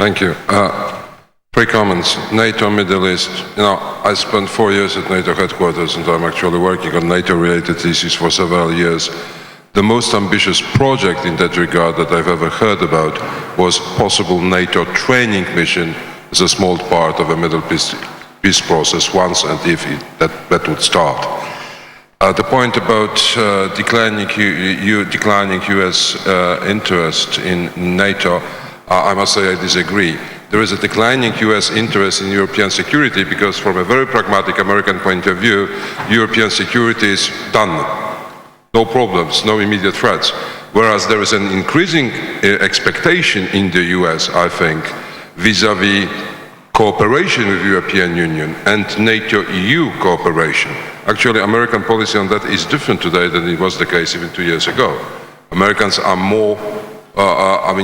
Thank you. Three comments. NATO, Middle East. I spent 4 years at NATO headquarters, and I'm actually working on NATO-related issues for several years. The most ambitious project in that regard that I've ever heard about was possible NATO training mission as a small part of a Middle peace process once and if that would start. The point about declining US interest in NATO, I must say I disagree. There is a declining US interest in European security because from a very pragmatic American point of view, European security is done. No problems, no immediate threats. Whereas there is an increasing expectation in the US, I think, vis-à-vis cooperation with the European Union and NATO-EU cooperation. Actually, American policy on that is different today than it was the case even 2 years ago. Americans are more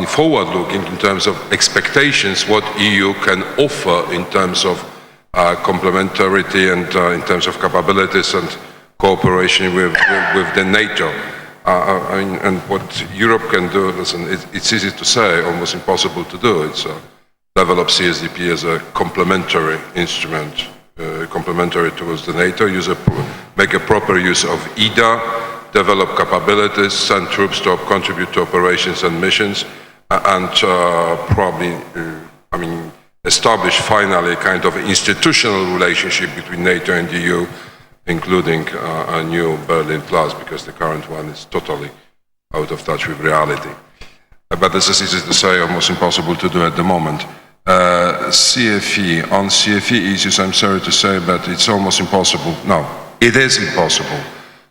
forward-looking in terms of expectations, what EU can offer in terms of complementarity and in terms of capabilities and cooperation with the NATO. And what Europe can do, listen, it's easy to say, almost impossible to do. It's develop CSDP as a complementary instrument, complementary towards the NATO, make a proper use of EDA, develop capabilities, send troops to contribute to operations and missions, and probably, establish finally a kind of institutional relationship between NATO and the EU, including a new Berlin Plus, because the current one is totally out of touch with reality. But this is easy to say, almost impossible to do at the moment. CFE, on CFE issues, I'm sorry to say, but it's almost impossible. No, it is impossible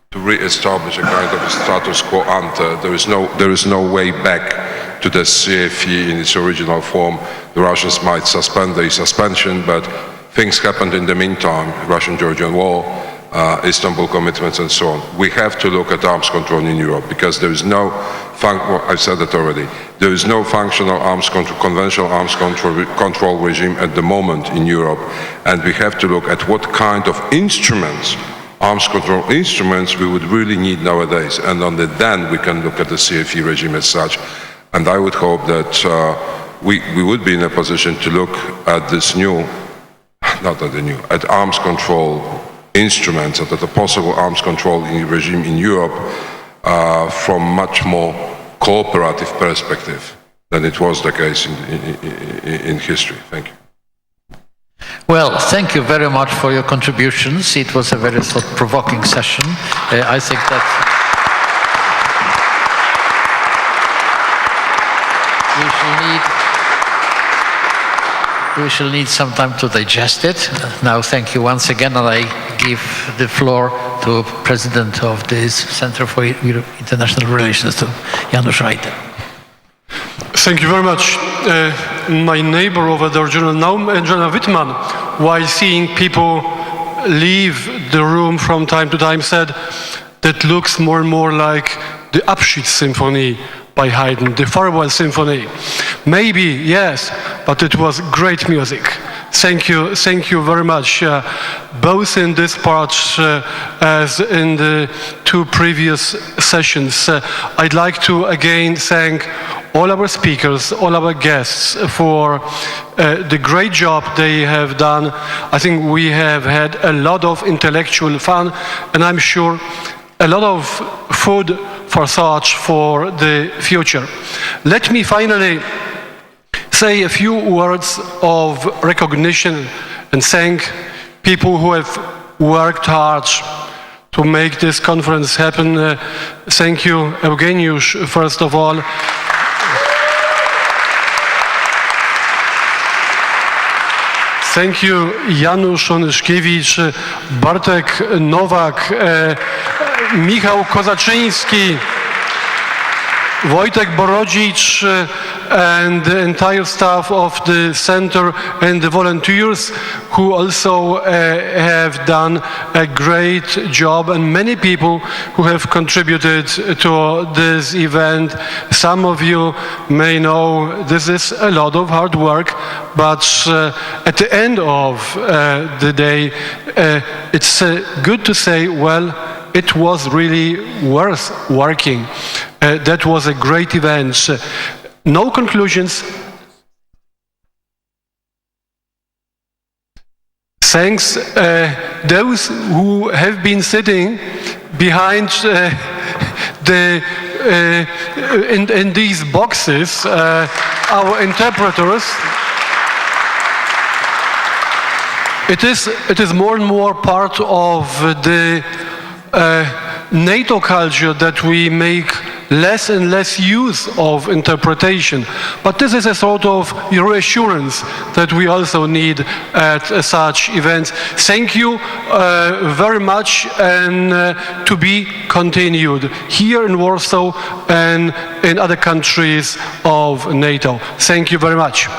to re-establish a kind of a status quo ante. There is no way back to the CFE in its original form. The Russians might suspend the suspension, but things happened in the meantime, Russian-Georgian war, Istanbul commitments and so on. We have to look at arms control in Europe because there is no, I've said that already, there is no functional conventional arms control regime at the moment in Europe, and we have to look at what kind of instruments, arms control instruments, we would really need nowadays, and only then we can look at the CFE regime as such. And I would hope that we would be in a position to look at this new, at arms control instruments, and at the possible arms control regime in Europe from much more cooperative perspective than it was the case in history. Thank you. Well, thank you very much for your contributions. It was a very thought-provoking session. I think that we shall need some time to digest it. Now, thank you once again, and I give the floor to President of the Center for International Relations, to Janusz Onyszkiewicz. Thank you very much. My neighbor over there, General Naum and General Wittmann, while seeing people leave the room from time to time, said that looks more and more like the Abschiedssymphony by Haydn, the Farewell Symphony. Maybe, yes, but it was great music. Thank you very much, both in this part as in the two previous sessions. I'd like to again thank all our speakers, all our guests for the great job they have done. I think we have had a lot of intellectual fun, and I'm sure a lot of food for thought for the future. Let me finally say a few words of recognition and thank people who have worked hard to make this conference happen. Thank you, Eugeniusz, first of all. Thank you, Janusz Onyszkiewicz, Bartek Nowak, Michał Kozaczyński, Wojtek Borodzicz, and the entire staff of the center and the volunteers who also have done a great job, and many people who have contributed to this event. Some of you may know this is a lot of hard work, but at the end of the day, it's good to say, well, it was really worth working. That was a great event. No conclusions. Thanks those who have been sitting behind in these boxes, our interpreters. It is more and more part of the NATO culture that we make less and less use of interpretation. But this is a sort of reassurance that we also need at such events. Thank you very much, and to be continued here in Warsaw and in other countries of NATO. Thank you very much.